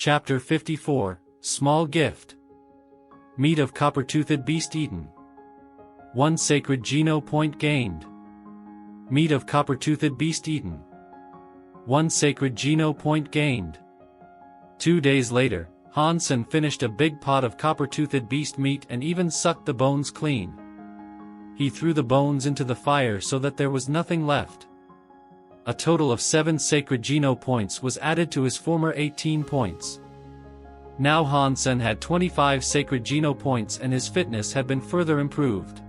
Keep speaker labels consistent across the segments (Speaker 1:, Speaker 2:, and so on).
Speaker 1: Chapter 54, Small Gift. Meat of copper-toothed beast eaten. 1 sacred geno point gained. Meat of copper-toothed beast eaten. 1 sacred geno point gained. 2 days later, Hansen finished a big pot of copper-toothed beast meat and even sucked the bones clean. He threw the bones into the fire so that there was nothing left. A total of 7 sacred geno points was added to his former 18 points. Now Hansen had 25 sacred geno points and his fitness had been further improved.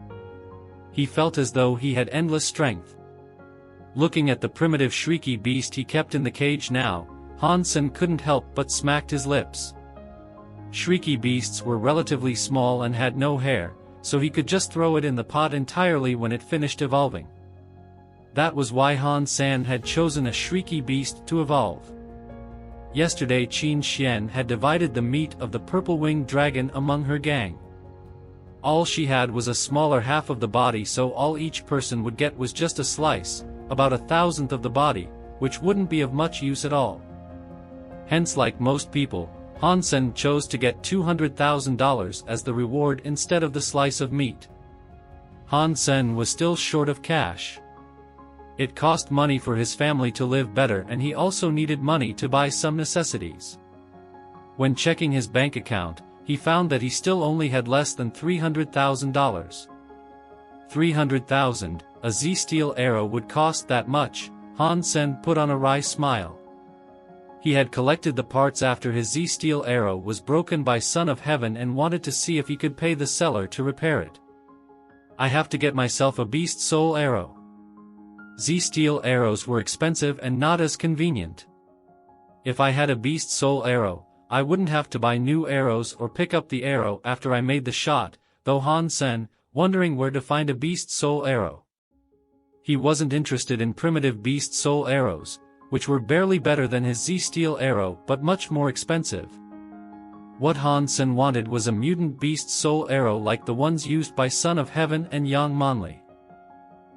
Speaker 1: He felt as though he had endless strength. Looking at the primitive shrieky beast he kept in the cage now, Hansen couldn't help but smacked his lips. Shrieky beasts were relatively small and had no hair, so he could just throw it in the pot entirely when it finished evolving. That was why Hansen had chosen a shrieky beast to evolve. Yesterday Qin Xian had divided the meat of the purple-winged dragon among her gang. All she had was a smaller half of the body, so all each person would get was just a slice, about 1/1000th of the body, which wouldn't be of much use at all. Hence, like most people, Hansen chose to get $200,000 as the reward instead of the slice of meat. Hansen was still short of cash. It cost money for his family to live better, and he also needed money to buy some necessities. When checking his bank account, he found that he still only had less than $300,000. 300,000, a Z-steel arrow would cost that much. Hansen put on a wry smile. He had collected the parts after his Z-steel arrow was broken by Son of Heaven and wanted to see if he could pay the seller to repair it. I have to get myself a beast soul arrow. Z-steel arrows were expensive and not as convenient. If I had a beast soul arrow, I wouldn't have to buy new arrows or pick up the arrow after I made the shot, though Hansen, wondering where to find a beast soul arrow. He wasn't interested in primitive beast soul arrows, which were barely better than his Z-steel arrow but much more expensive. What Hansen wanted was a mutant beast soul arrow like the ones used by Son of Heaven and Yang Manli.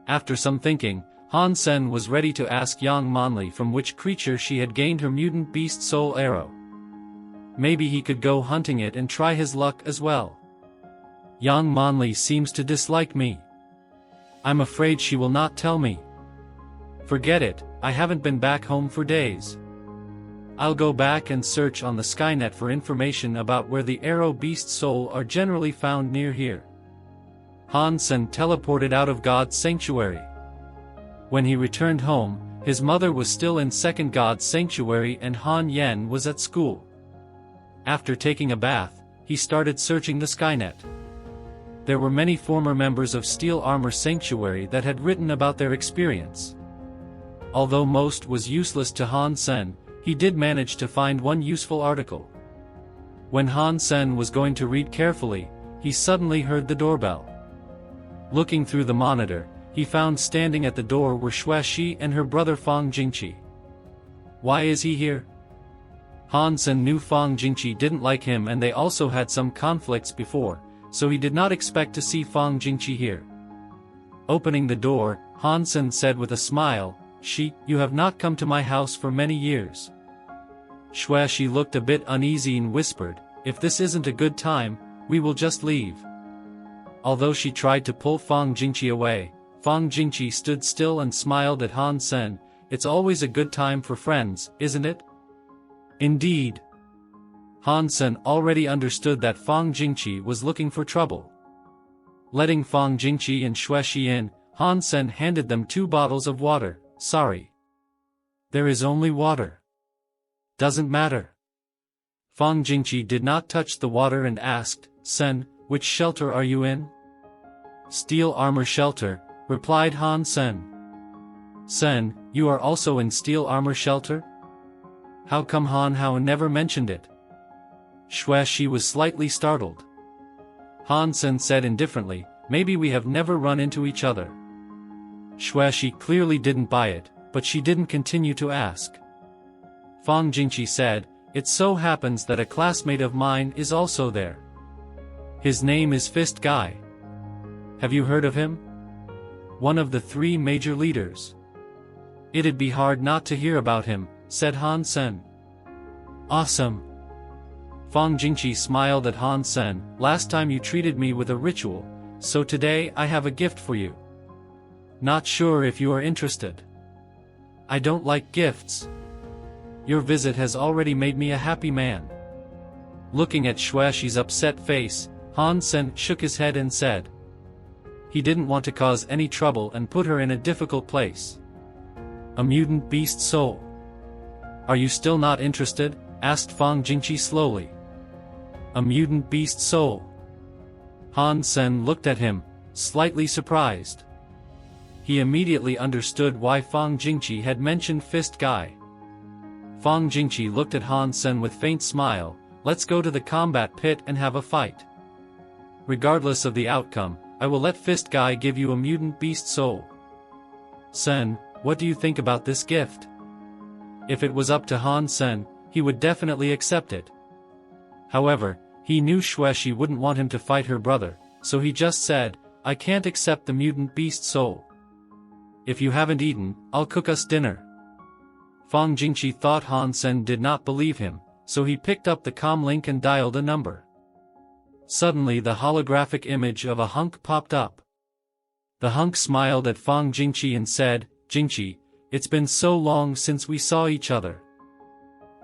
Speaker 1: After some thinking, Hansen was ready to ask Yang Manli from which creature she had gained her mutant beast soul arrow. Maybe he could go hunting it and try his luck as well. Yang Manli seems to dislike me. I'm afraid she will not tell me. Forget it, I haven't been back home for days. I'll go back and search on the Skynet for information about where the arrow beast soul are generally found near here. Hansen teleported out of God's sanctuary. When he returned home, his mother was still in Second God's sanctuary and Han Yen was at school. After taking a bath, he started searching the Skynet. There were many former members of Steel Armor Sanctuary that had written about their experience. Although most was useless to Hansen, he did manage to find one useful article. When Hansen was going to read carefully, he suddenly heard the doorbell. Looking through the monitor, he found standing at the door were Xuexi and her brother Fang Jingqi. Why is he here? Hansen knew Fang Jingqi didn't like him and they also had some conflicts before, so he did not expect to see Fang Jingqi here. Opening the door, Hansen said with a smile, "You have not come to my house for many years." Xuexi looked a bit uneasy and whispered, "If this isn't a good time, we will just leave." Although she tried to pull Fang Jingqi away, Fang Jingqi stood still and smiled at Hansen. "It's always a good time for friends, isn't it?" Indeed. Hansen already understood that Fang Jingqi was looking for trouble. Letting Fang Jingqi and Xuexi in, Hansen handed them 2 bottles of water. "Sorry. There is only water." "Doesn't matter." Fang Jingqi did not touch the water and asked, "Sen, which shelter are you in?" "Steel Armor Shelter," replied Hansen. "Sen, you are also in Steel Armor Shelter? How come Han Hao never mentioned it?" Xuexi was slightly startled. Hansen said indifferently, "Maybe we have never run into each other." Xuexi clearly didn't buy it, but she didn't continue to ask. Fang Jingqi said, "It so happens that a classmate of mine is also there. His name is Fist Guy. Have you heard of him? One of the 3 major leaders." "It'd be hard not to hear about him," said Hansen. "Awesome. Fang Jingqi smiled at Han Sen. Last time you treated me with a ritual, so today I have a gift for you. Not sure if you are interested. I don't like gifts. Your visit has already made me a happy man. Looking at Xuexi's upset face, Han Sen shook his head and said he didn't want to cause any trouble and put her in a difficult place. A mutant beast soul. Are you still not interested? Asked Fang Jingqi slowly. A mutant beast soul. Han Sen looked at him, slightly surprised. He immediately understood why Fang Jingqi had mentioned Fist Guy. Fang Jingqi looked at Han Sen with faint smile. Let's go to the combat pit and have a fight. Regardless of the outcome, I will let Fist Guy give you a mutant beast soul. Sen, what do you think about this gift? If it was up to Han Sen, he would definitely accept it. However, he knew Xuexi wouldn't want him to fight her brother, so he just said, I can't accept the mutant beast soul. If you haven't eaten, I'll cook us dinner. Fang Jingqi thought Han Sen did not believe him, so he picked up the comm link and dialed a number. Suddenly the holographic image of a hunk popped up. The hunk smiled at Fang Jingqi and said, Jingqi, it's been so long since we saw each other.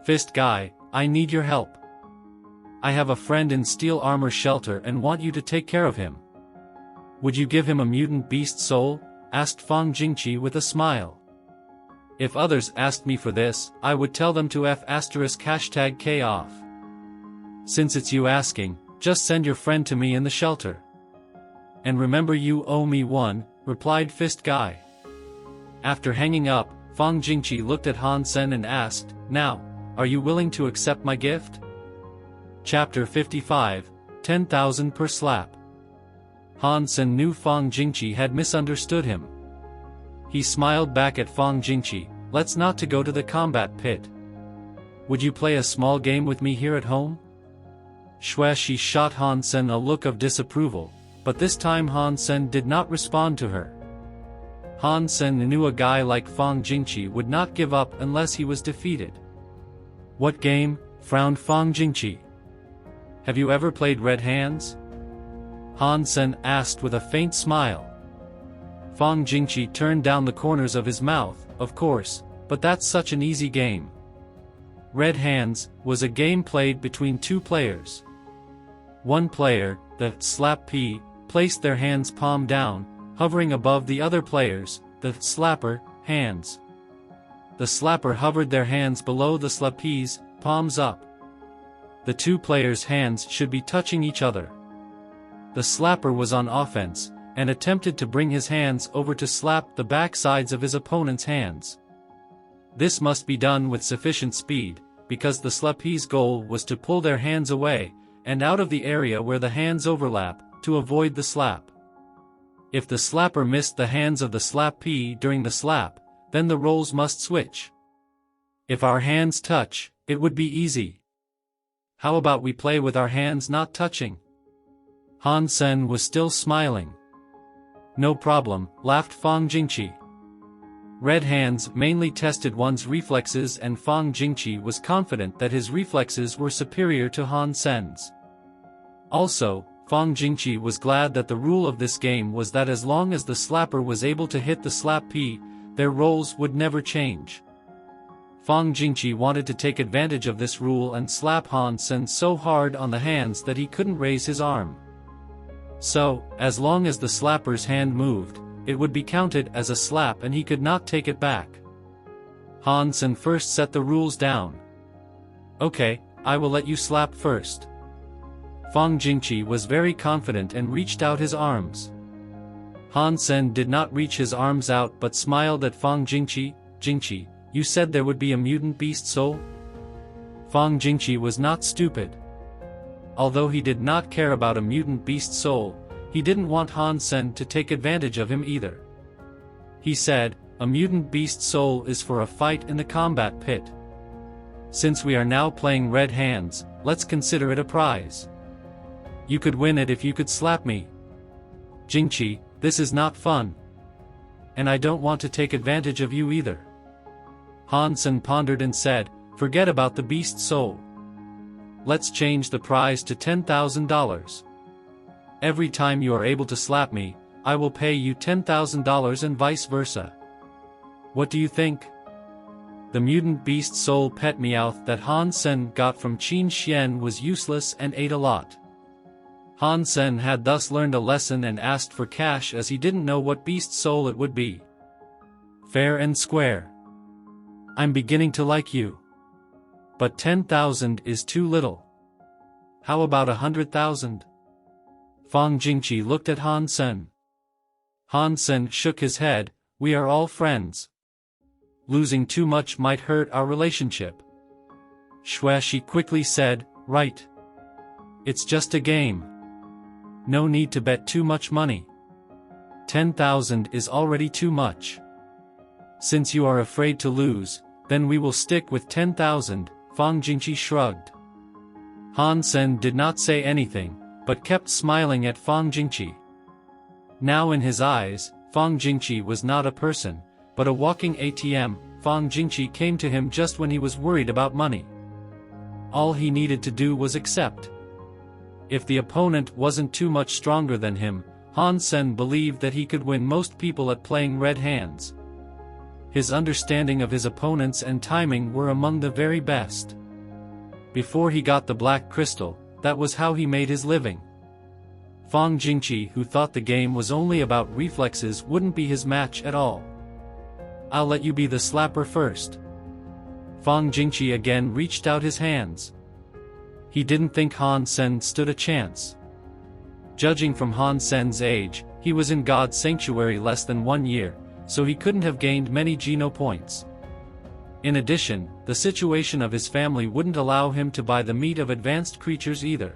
Speaker 1: Fist Guy, I need your help. I have a friend in steel armor shelter and want you to take care of him. Would you give him a mutant beast soul? Asked Fang Jingqi with a smile. If others asked me for this, I would tell them to #K off. Since it's you asking, just send your friend to me in the shelter. And remember you owe me one, replied Fist Guy. After hanging up, Fang Jingqi looked at Han Sen and asked, Now, are you willing to accept my gift? Chapter 55, 10,000 per slap. Han Sen knew Fang Jingqi had misunderstood him. He smiled back at Fang Jingqi, let's not to go to the combat pit. Would you play a small game with me here at home? Xuexi shot Han Sen a look of disapproval, but this time Han Sen did not respond to her. Han Sen knew a guy like Fang Jingqi would not give up unless he was defeated. What game? Frowned Fang Jingqi. Have you ever played Red Hands? Han Sen asked with a faint smile. Fang Jingqi turned down the corners of his mouth, of course, but that's such an easy game. Red Hands was a game played between two players. One player, the slap P, placed their hands palm down, hovering above the other players, the slapper, hands. The slapper hovered their hands below the slappee's, palms up. The two players' hands should be touching each other. The slapper was on offense, and attempted to bring his hands over to slap the backsides of his opponent's hands. This must be done with sufficient speed, because the slappee's goal was to pull their hands away, and out of the area where the hands overlap, to avoid the slap. If the slapper missed the hands of the slappee during the slap, then the roles must switch. If our hands touch, it would be easy. How about we play with our hands not touching? Han Sen was still smiling. No problem, laughed Fang Jingqi. Red Hands mainly tested one's reflexes and Fang Jingqi was confident that his reflexes were superior to Han Sen's. Also, Fang Jingqi was glad that the rule of this game was that as long as the slapper was able to hit the slappee, their roles would never change. Fang Jingqi wanted to take advantage of this rule and slap Han Sen so hard on the hands that he couldn't raise his arm. So, as long as the slapper's hand moved, it would be counted as a slap and he could not take it back. Han Sen first set the rules down. Okay, I will let you slap first. Fang Jingqi was very confident and reached out his arms. Han Sen did not reach his arms out but smiled at Fang Jingqi. Jingqi, you said there would be a mutant beast soul? Fang Jingqi was not stupid. Although he did not care about a mutant beast soul, he didn't want Han Sen to take advantage of him either. He said, a mutant beast soul is for a fight in the combat pit. Since we are now playing Red Hands, let's consider it a prize. You could win it if you could slap me. Jingqi, this is not fun. And I don't want to take advantage of you either. Han Sen pondered and said, forget about the beast soul. let's change the prize to $10,000. Every time you are able to slap me, I will pay you $10,000 and vice versa. What do you think? The mutant beast soul pet Meowth that Han Sen got from Qin Xian was useless and ate a lot. Han Sen had thus learned a lesson and asked for cash as he didn't know what beast soul it would be. Fair and square. I'm beginning to like you. But 10,000 is too little. How about 100,000? Fang Jingqi looked at Han Sen. Han Sen shook his head, we are all friends. Losing too much might hurt our relationship. Xueshi quickly said, right. It's just a game. No need to bet too much money. 10,000 is already too much. Since you are afraid to lose, then we will stick with 10,000, Fang Jingqi shrugged. Han Sen did not say anything, but kept smiling at Fang Jingqi. Now in his eyes, Fang Jingqi was not a person, but a walking ATM. Fang Jingqi came to him just when he was worried about money. All he needed to do was accept. If the opponent wasn't too much stronger than him, Han Sen believed that he could win most people at playing red hands. His understanding of his opponents and timing were among the very best. Before he got the black crystal, that was how he made his living. Fang Jingqi, who thought the game was only about reflexes, wouldn't be his match at all. I'll let you be the slapper first. Fang Jingqi again reached out his hands. He didn't think Han Sen stood a chance. Judging from Han Sen's age, he was in God's sanctuary less than 1 year, so he couldn't have gained many Geno points. In addition, the situation of his family wouldn't allow him to buy the meat of advanced creatures either.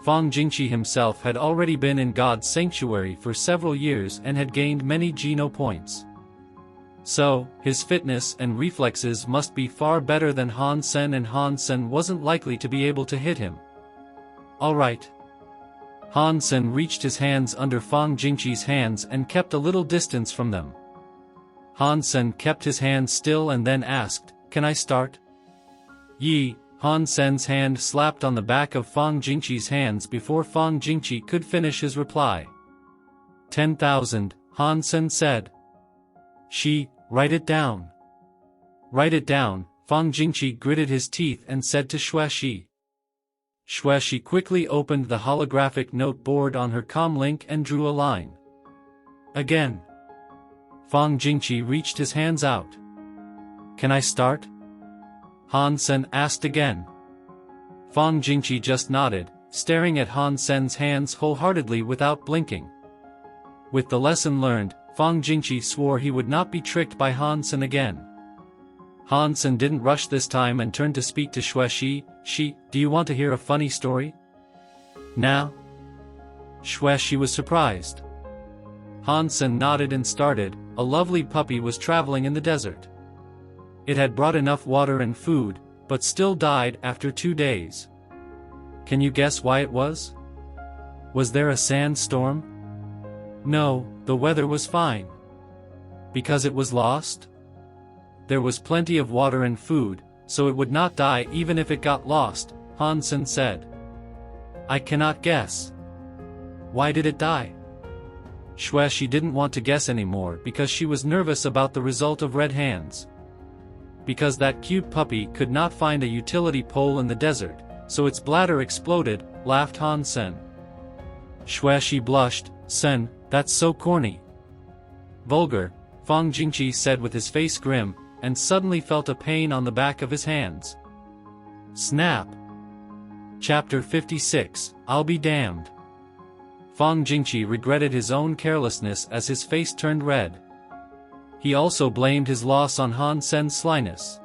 Speaker 1: Fang Jingqi himself had already been in God's sanctuary for several years and had gained many Geno points. So, his fitness and reflexes must be far better than Han Sen, and Han Sen wasn't likely to be able to hit him. Alright. Han Sen reached his hands under Fang Jingqi's hands and kept a little distance from them. Han Sen kept his hands still and then asked, can I start? Yi. Han Sen's hand slapped on the back of Fang Jingqi's hands before Fang Jingqi could finish his reply. 10,000, Han Sen said. Write it down. Write it down, Fang Jingqi gritted his teeth and said to Xueshi. Xueshi quickly opened the holographic note board on her comlink and drew a line. Again. Fang Jingqi reached his hands out. Can I start? Han Sen asked again. Fang Jingqi just nodded, staring at Han Sen's hands wholeheartedly without blinking. With the lesson learned, Fang Jingqi swore he would not be tricked by Han Sen again. Han Sen didn't rush this time and turned to speak to Xueshi. Do you want to hear a funny story? Now? Xueshi was surprised. Han Sen nodded and started. A lovely puppy was traveling in the desert. It had brought enough water and food, but still died after 2 days. Can you guess why it was? Was there a sandstorm? No, the weather was fine. Because it was lost? There was plenty of water and food, so it would not die even if it got lost, Han Sen said. I cannot guess. Why did it die? Xueshi didn't want to guess anymore because she was nervous about the result of red hands. Because that cute puppy could not find a utility pole in the desert, so its bladder exploded, laughed Han Sen. Xueshi blushed. Sen, that's so corny. Vulgar, Fang Jingqi said with his face grim, and suddenly felt a pain on the back of his hands. Snap. Chapter 56, I'll be damned. Fang Jingqi regretted his own carelessness as his face turned red. He also blamed his loss on Han Sen's slyness.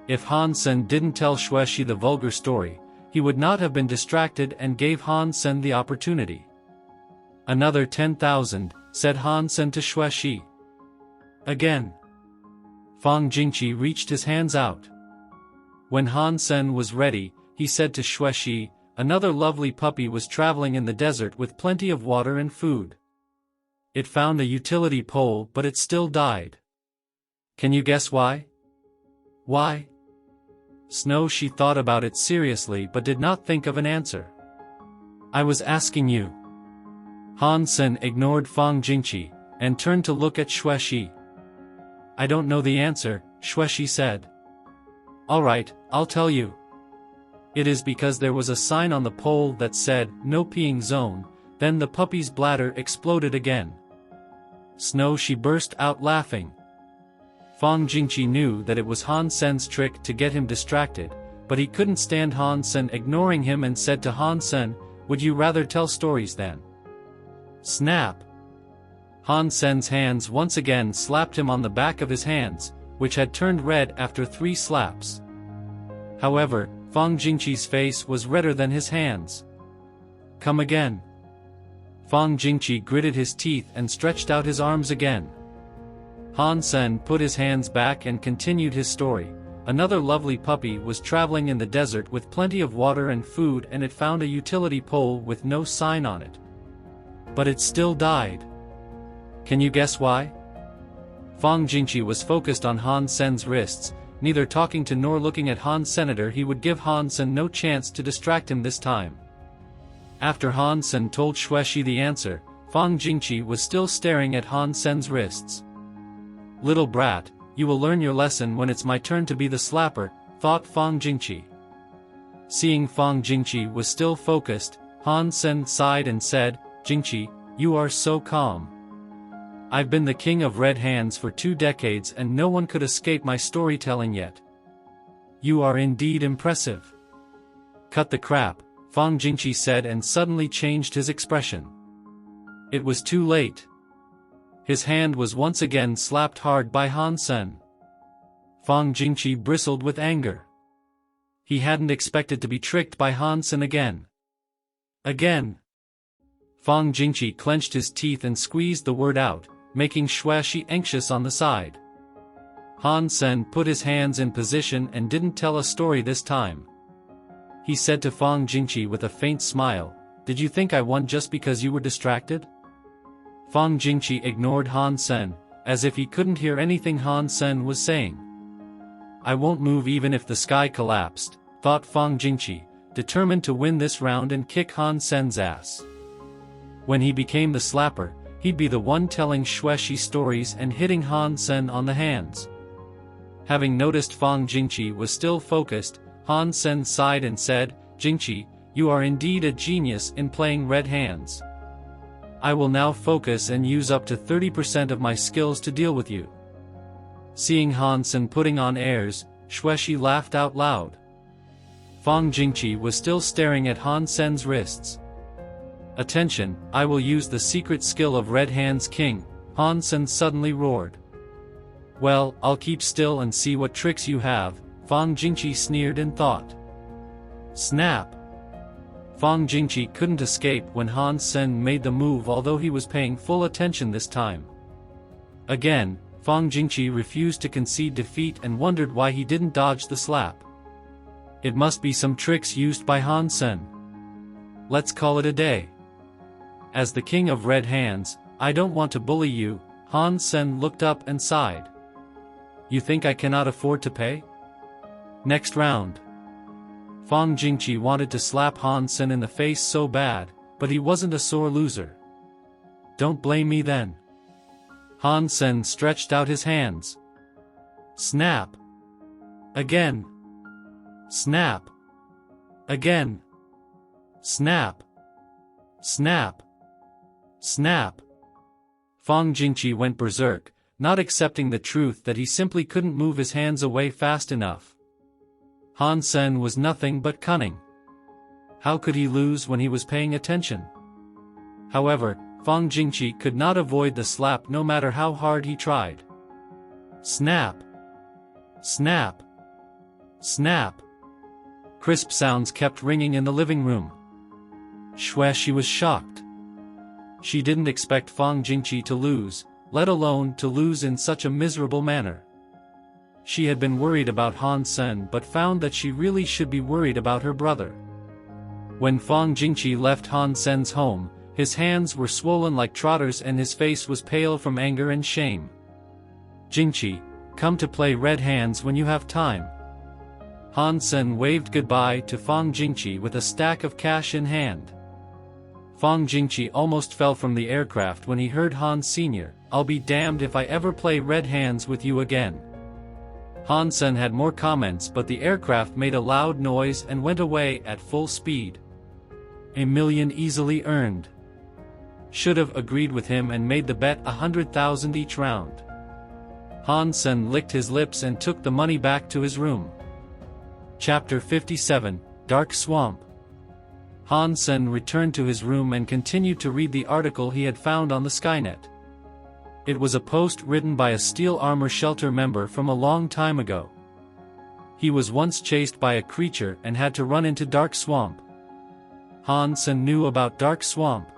Speaker 1: If Han Sen didn't tell Xueshi the vulgar story, he would not have been distracted and gave Han Sen the opportunity. Another 10,000, said Han Sen to Xueshi. Again. Fang Jingqi reached his hands out. When Han Sen was ready, he said to Xueshi, another lovely puppy was traveling in the desert with plenty of water and food. It found a utility pole but it still died. Can you guess why? Why? Snow. She thought about it seriously but did not think of an answer. I was asking you. Han Sen ignored Fang Jingqi, and turned to look at Xuexi. I don't know the answer, Xuexi said. Alright, I'll tell you. It is because there was a sign on the pole that said, no peeing zone. Then the puppy's bladder exploded again. Snow. She burst out laughing. Fang Jingqi knew that it was Han Sen's trick to get him distracted, but he couldn't stand Han Sen ignoring him and said to Han Sen, would you rather tell stories then? Snap! Han Sen's hands once again slapped him on the back of his hands, which had turned red after 3 slaps. However, Fang Jingqi's face was redder than his hands. Come again. Fang Jingqi gritted his teeth and stretched out his arms again. Han Sen put his hands back and continued his story. Another lovely puppy was traveling in the desert with plenty of water and food, and it found a utility pole with no sign on it. But it still died. Can you guess why? Fang Jingqi was focused on Han Sen's wrists, neither talking to nor looking at Han Senator. He would give Han Sen no chance to distract him this time. After Han Sen told Xuexi the answer, Fang Jingqi was still staring at Han Sen's wrists. Little brat, you will learn your lesson when it's my turn to be the slapper, thought Fang Jingqi. Seeing Fang Jingqi was still focused, Han Sen sighed and said, Jingqi, you are so calm. I've been the king of red hands for 2 decades and no one could escape my storytelling yet. You are indeed impressive. Cut the crap, Fang Jingqi said and suddenly changed his expression. It was too late. His hand was once again slapped hard by Han Sen. Fang Jingqi bristled with anger. He hadn't expected to be tricked by Han Sen again. Again. Fang Jingqi clenched his teeth and squeezed the word out, making Xuexi anxious on the side. Han Sen put his hands in position and didn't tell a story this time. He said to Fang Jingqi with a faint smile, did you think I won just because you were distracted? Fang Jingqi ignored Han Sen, as if he couldn't hear anything Han Sen was saying. I won't move even if the sky collapsed, thought Fang Jingqi, determined to win this round and kick Han Sen's ass. When he became the slapper, he'd be the one telling Xuexi stories and hitting Han Sen on the hands. Having noticed Fang Jingqi was still focused, Han Sen sighed and said, Jingqi, you are indeed a genius in playing red hands. I will now focus and use up to 30% of my skills to deal with you. Seeing Han Sen putting on airs, Xuexi laughed out loud. Fang Jingqi was still staring at Han Sen's wrists. Attention, I will use the secret skill of Red Hands King, Han Sen suddenly roared. Well, I'll keep still and see what tricks you have, Fang Jingqi sneered in thought. Snap! Fang Jingqi couldn't escape when Han Sen made the move, although he was paying full attention this time. Again, Fang Jingqi refused to concede defeat and wondered why he didn't dodge the slap. It must be some tricks used by Han Sen. Let's call it a day. As the king of red hands, I don't want to bully you, Han Sen looked up and sighed. You think I cannot afford to pay? Next round. Fang Jingqi wanted to slap Han Sen in the face so bad, but he wasn't a sore loser. Don't blame me then. Han Sen stretched out his hands. Snap! Again. Snap! Again. Snap! Snap! Snap! Fang Jingqi went berserk, not accepting the truth that he simply couldn't move his hands away fast enough. Han Sen was nothing but cunning. How could he lose when he was paying attention? However, Fang Jingqi could not avoid the slap no matter how hard he tried. Snap! Snap! Snap! Crisp sounds kept ringing in the living room. Xuexi was shocked. She didn't expect Fang Jingqi to lose, let alone to lose in such a miserable manner. She had been worried about Han Sen but found that she really should be worried about her brother. When Fang Jingqi left Han Sen's home, his hands were swollen like trotters and his face was pale from anger and shame. Jingqi, come to play red hands when you have time. Han Sen waved goodbye to Fang Jingqi with a stack of cash in hand. Fang Jingqi almost fell from the aircraft when he heard Han Sr., "I'll be damned if I ever play red hands with you again." Han Sen had more comments, but the aircraft made a loud noise and went away at full speed. $1 million easily earned. Should have agreed with him and made the bet 100,000 each round. Han Sen licked his lips and took the money back to his room. Chapter 57, Dark Swamp. Han Sen returned to his room and continued to read the article he had found on the Skynet. It was a post written by a Steel Armor Shelter member from a long time ago. He was once chased by a creature and had to run into Dark Swamp. Han Sen knew about Dark Swamp.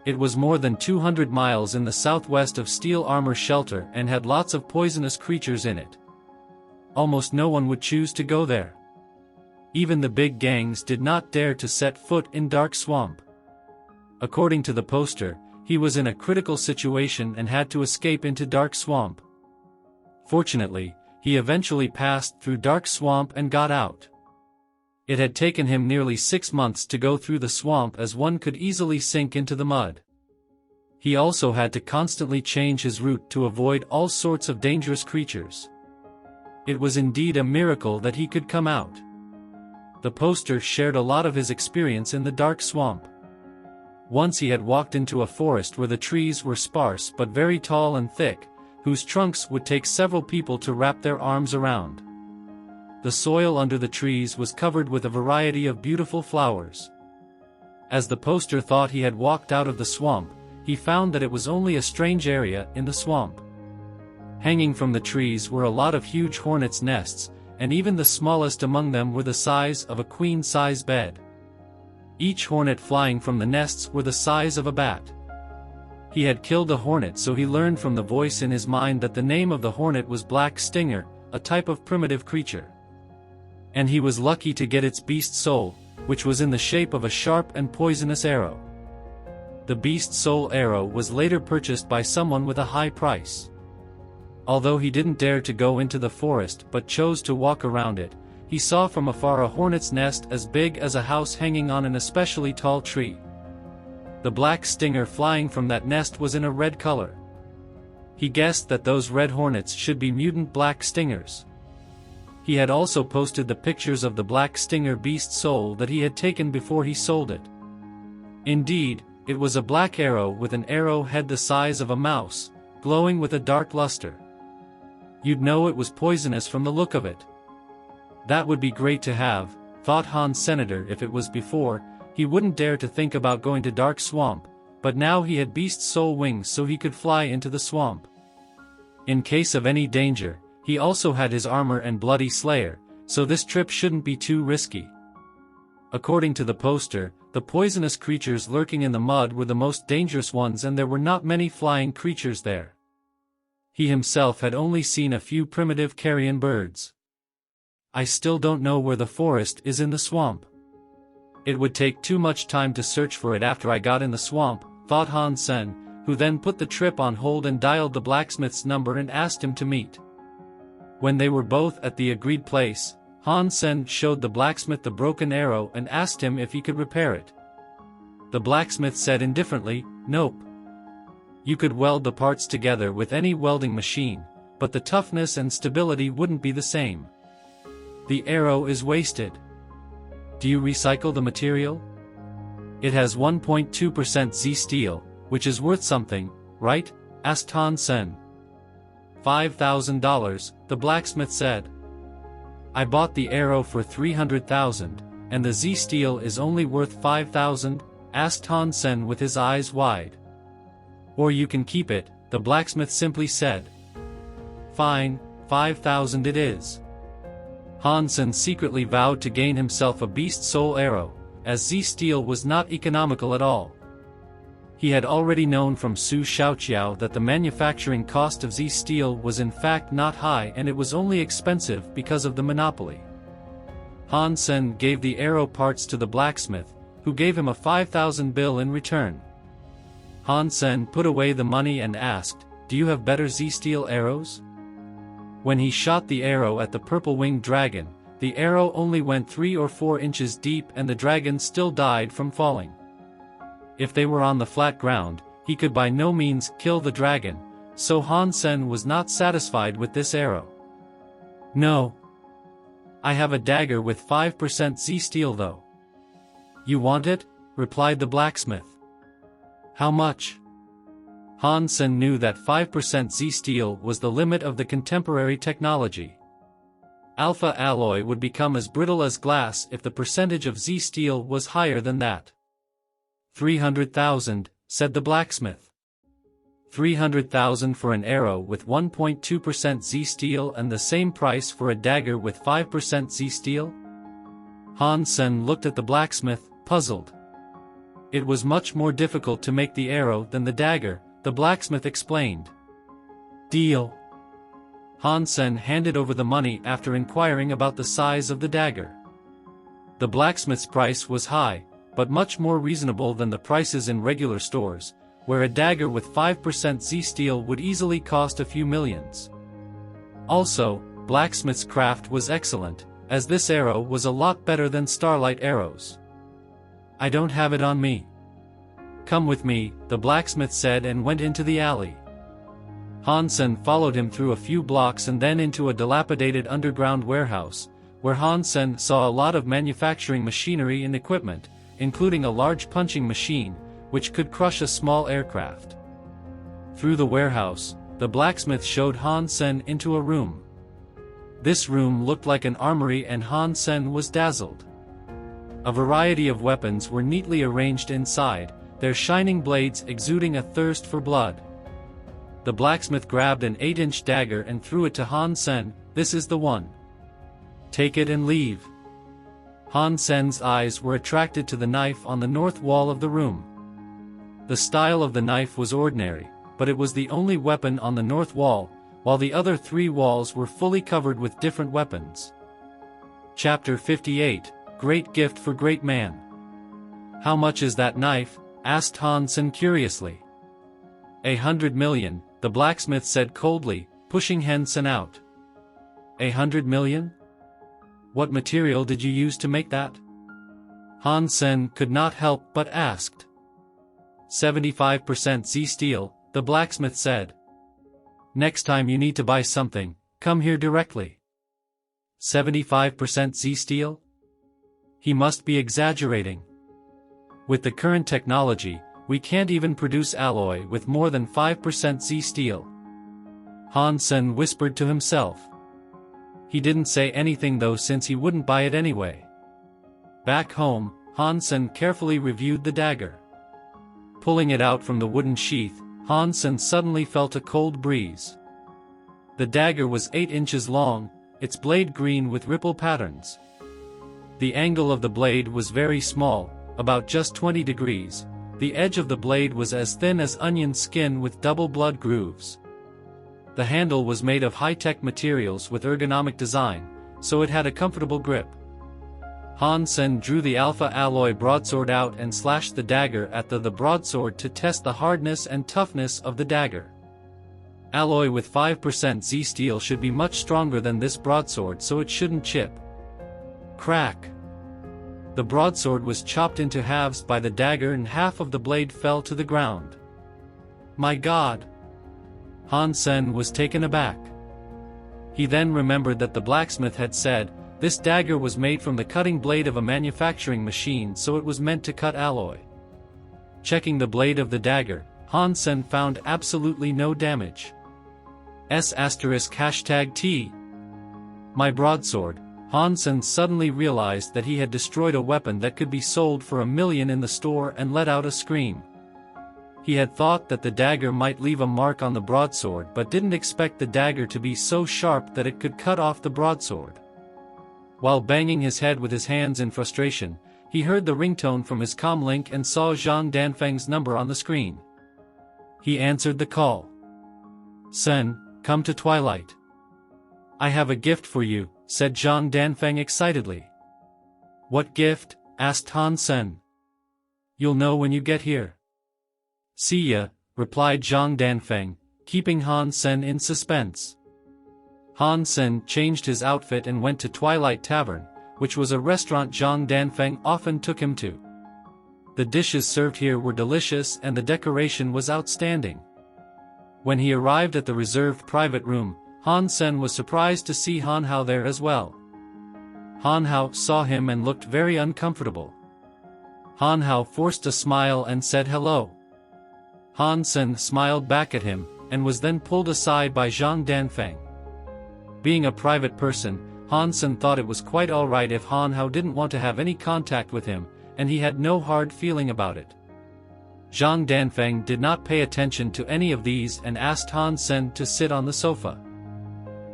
Speaker 1: It was more than 200 miles in the southwest of Steel Armor Shelter and had lots of poisonous creatures in it. Almost no one would choose to go there. Even the big gangs did not dare to set foot in Dark Swamp. According to the poster, he was in a critical situation and had to escape into Dark Swamp. Fortunately, he eventually passed through Dark Swamp and got out. It had taken him nearly 6 months to go through the swamp, as one could easily sink into the mud. He also had to constantly change his route to avoid all sorts of dangerous creatures. It was indeed a miracle that he could come out. The poster shared a lot of his experience in the Dark Swamp. Once he had walked into a forest where the trees were sparse but very tall and thick, whose trunks would take several people to wrap their arms around. The soil under the trees was covered with a variety of beautiful flowers. As the poster thought he had walked out of the swamp, he found that it was only a strange area in the swamp. Hanging from the trees were a lot of huge hornets' nests, and even the smallest among them were the size of a queen-size bed. Each hornet flying from the nests were the size of a bat. He had killed a hornet, so he learned from the voice in his mind that the name of the hornet was Black Stinger, a type of primitive creature. And he was lucky to get its beast soul, which was in the shape of a sharp and poisonous arrow. The beast soul arrow was later purchased by someone with a high price. Although he didn't dare to go into the forest but chose to walk around it, he saw from afar a hornet's nest as big as a house hanging on an especially tall tree. The black stinger flying from that nest was in a red color. He guessed that those red hornets should be mutant black stingers. He had also posted the pictures of the black stinger beast soul that he had taken before he sold it. Indeed, it was a black arrow with an arrow head the size of a mouse, glowing with a dark luster. You'd know it was poisonous from the look of it. That would be great to have, thought Han Senator. If it was before, he wouldn't dare to think about going to Dark Swamp, but now he had beast soul wings so he could fly into the swamp. In case of any danger, he also had his armor and bloody slayer, so this trip shouldn't be too risky. According to the poster, the poisonous creatures lurking in the mud were the most dangerous ones, and there were not many flying creatures there. He himself had only seen a few primitive carrion birds. I still don't know where the forest is in the swamp. It would take too much time to search for it after I got in the swamp, thought Han Sen, who then put the trip on hold and dialed the blacksmith's number and asked him to meet. When they were both at the agreed place, Han Sen showed the blacksmith the broken arrow and asked him if he could repair it. The blacksmith said indifferently, "Nope. You could weld the parts together with any welding machine, but the toughness and stability wouldn't be the same. The arrow is wasted. Do you recycle the material? It has 1.2% Z steel, which is worth something, right?" asked Han Sen. $5,000, the blacksmith said. I bought the arrow for 300,000, and the Z steel is only worth 5,000, asked Han Sen with his eyes wide. Or you can keep it, the blacksmith simply said. Fine, 5,000 it is. Han Sen secretly vowed to gain himself a beast soul arrow, as Z steel was not economical at all. He had already known from Su Xiaoqiao that the manufacturing cost of Z steel was in fact not high, and it was only expensive because of the monopoly. Han Sen gave the arrow parts to the blacksmith, who gave him a 5,000 bill in return. Han Sen put away the money and asked, "Do you have better Z steel arrows?" When he shot the arrow at the purple-winged dragon, the arrow only went 3 or 4 inches deep and the dragon still died from falling. If they were on the flat ground, he could by no means kill the dragon, so Han Sen was not satisfied with this arrow. "No. I have a dagger with 5% Z steel though." "You want it?" replied the blacksmith. "How much?" Han Sen knew that 5% Z steel was the limit of the contemporary technology. Alpha alloy would become as brittle as glass if the percentage of Z steel was higher than that. 300,000, said the blacksmith. 300,000 for an arrow with 1.2% Z steel and the same price for a dagger with 5% Z steel? Han Sen looked at the blacksmith, puzzled. It was much more difficult to make the arrow than the dagger, the blacksmith explained. "Deal." Han Sen handed over the money after inquiring about the size of the dagger. The blacksmith's price was high, but much more reasonable than the prices in regular stores, where a dagger with 5% Z steel would easily cost a few millions. Also, blacksmith's craft was excellent, as this arrow was a lot better than starlight arrows. "I don't have it on me." "Come with me," the blacksmith said and went into the alley. Han Sen followed him through a few blocks and then into a dilapidated underground warehouse, where Han Sen saw a lot of manufacturing machinery and equipment, including a large punching machine, which could crush a small aircraft. Through the warehouse, the blacksmith showed Han Sen into a room. This room looked like an armory and Han Sen was dazzled. A variety of weapons were neatly arranged inside, their shining blades exuding a thirst for blood. The blacksmith grabbed an 8-inch dagger and threw it to Han Sen. "This is the one. Take it and leave." Han Sen's eyes were attracted to the knife on the north wall of the room. The style of the knife was ordinary, but it was the only weapon on the north wall, while the other 3 walls were fully covered with different weapons. Chapter 58, Great Gift for Great Man. "How much is that knife?" asked Han Sen curiously. 100 million, the blacksmith said coldly, pushing Han Sen out. 100 million? What material did you use to make that? Han Sen could not help but asked. 75% Z steel, the blacksmith said. "Next time you need to buy something, come here directly." 75% Z steel? He must be exaggerating. With the current technology, we can't even produce alloy with more than 5% Z steel. Han Sen whispered to himself. He didn't say anything though, since he wouldn't buy it anyway. Back home, Han Sen carefully reviewed the dagger. Pulling it out from the wooden sheath, Han Sen suddenly felt a cold breeze. The dagger was 8 inches long, its blade green with ripple patterns. The angle of the blade was very small, about just 20 degrees. The edge of the blade was as thin as onion skin with double blood grooves. The handle was made of high-tech materials with ergonomic design, so it had a comfortable grip. Han Sen drew the alpha alloy broadsword out and slashed the dagger at the broadsword to test the hardness and toughness of the dagger. Alloy with 5% Z steel should be much stronger than this broadsword, so it shouldn't chip. Crack! The broadsword was chopped into halves by the dagger and half of the blade fell to the ground. My God! Han Sen was taken aback. He then remembered that the blacksmith had said, this dagger was made from the cutting blade of a manufacturing machine, so it was meant to cut alloy. Checking the blade of the dagger, Han Sen found absolutely no damage. *#T. My broadsword. Han Sen suddenly realized that he had destroyed a weapon that could be sold for $1 million in the store and let out a scream. He had thought that the dagger might leave a mark on the broadsword, but didn't expect the dagger to be so sharp that it could cut off the broadsword. While banging his head with his hands in frustration, he heard the ringtone from his comlink and saw Zhang Danfeng's number on the screen. He answered the call. Sen, come to Twilight. I have a gift for you, said Zhang Danfeng excitedly. What gift? Asked Han Sen. You'll know when you get here. See ya, replied Zhang Danfeng, keeping Han Sen in suspense. Han Sen changed his outfit and went to Twilight Tavern, which was a restaurant Zhang Danfeng often took him to. The dishes served here were delicious and the decoration was outstanding. When he arrived at the reserved private room, Han Sen was surprised to see Han Hao there as well. Han Hao saw him and looked very uncomfortable. Han Hao forced a smile and said hello. Han Sen smiled back at him, and was then pulled aside by Zhang Danfeng. Being a private person, Han Sen thought it was quite alright if Han Hao didn't want to have any contact with him, and he had no hard feeling about it. Zhang Danfeng did not pay attention to any of these and asked Han Sen to sit on the sofa.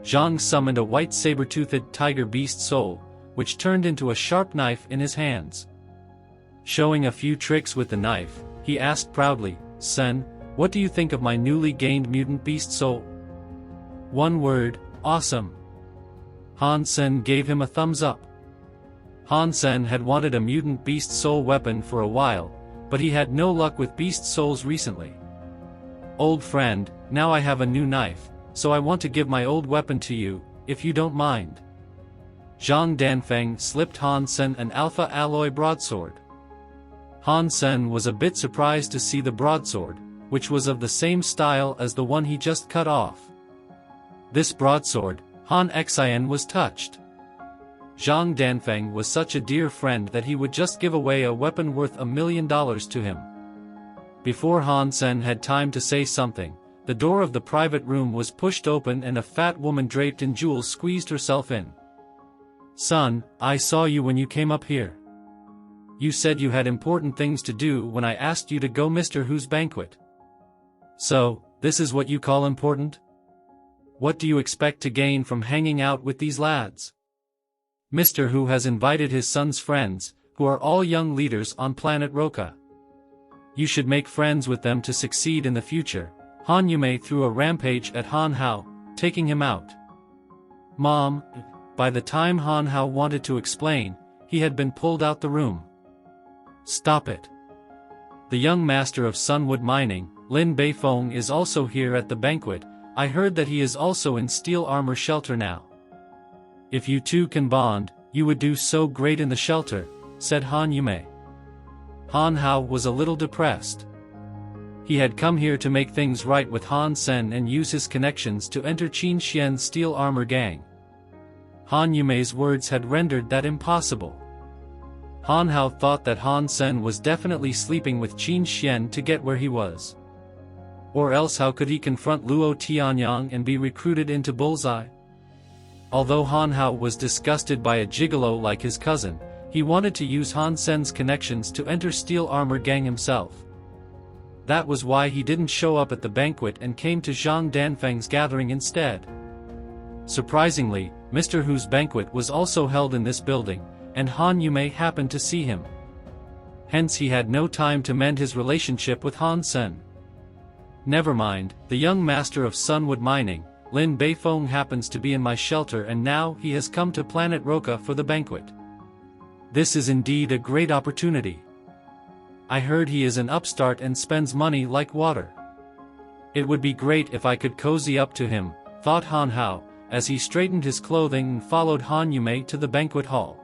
Speaker 1: Zhang summoned a white saber-toothed tiger beast soul, which turned into a sharp knife in his hands. Showing a few tricks with the knife, he asked proudly, "Sen, what do you think of my newly gained mutant beast soul?" One word, awesome. Han Sen gave him a thumbs up. Han Sen had wanted a mutant beast soul weapon for a while, but he had no luck with beast souls recently. "Old friend, now I have a new knife, so I want to give my old weapon to you, if you don't mind." Zhang Danfeng slipped Han Sen an alpha alloy broadsword. Han Sen was a bit surprised to see the broadsword, which was of the same style as the one he just cut off. This broadsword, Han Xian was touched. Zhang Danfeng was such a dear friend that he would just give away a weapon worth $1 million to him. Before Han Sen had time to say something, the door of the private room was pushed open and a fat woman draped in jewels squeezed herself in. "Son, I saw you when you came up here. You said you had important things to do when I asked you to go Mr. Hu's banquet. So, this is what you call important? What do you expect to gain from hanging out with these lads? Mr. Hu has invited his son's friends, who are all young leaders on planet Roka. You should make friends with them to succeed in the future." Han Yume threw a rampage at Han Hao, taking him out. "Mom," by the time Han Hao wanted to explain, he had been pulled out the room. "Stop it. The young master of Sunwood Mining, Lin Beifeng, is also here at the banquet. I heard that he is also in steel armor shelter now. If you two can bond, you would do so great in the shelter," said Han Yume. Han Hao was a little depressed. He had come here to make things right with Han Sen and use his connections to enter Qin Xian's steel armor gang. Han Yume's words had rendered that impossible. Han Hao thought that Han Sen was definitely sleeping with Qin Xian to get where he was. Or else how could he confront Luo Tianyang and be recruited into Bullseye? Although Han Hao was disgusted by a gigolo like his cousin, he wanted to use Han Sen's connections to enter Steel Armor Gang himself. That was why he didn't show up at the banquet and came to Zhang Danfeng's gathering instead. Surprisingly, Mr. Hu's banquet was also held in this building, and Han Yume happened to see him. Hence he had no time to mend his relationship with Han Sen. Never mind, the young master of Sunwood Mining, Lin Beifeng, happens to be in my shelter and now he has come to planet Roka for the banquet. This is indeed a great opportunity. I heard he is an upstart and spends money like water. It would be great if I could cozy up to him, thought Han Hao, as he straightened his clothing and followed Han Yume to the banquet hall.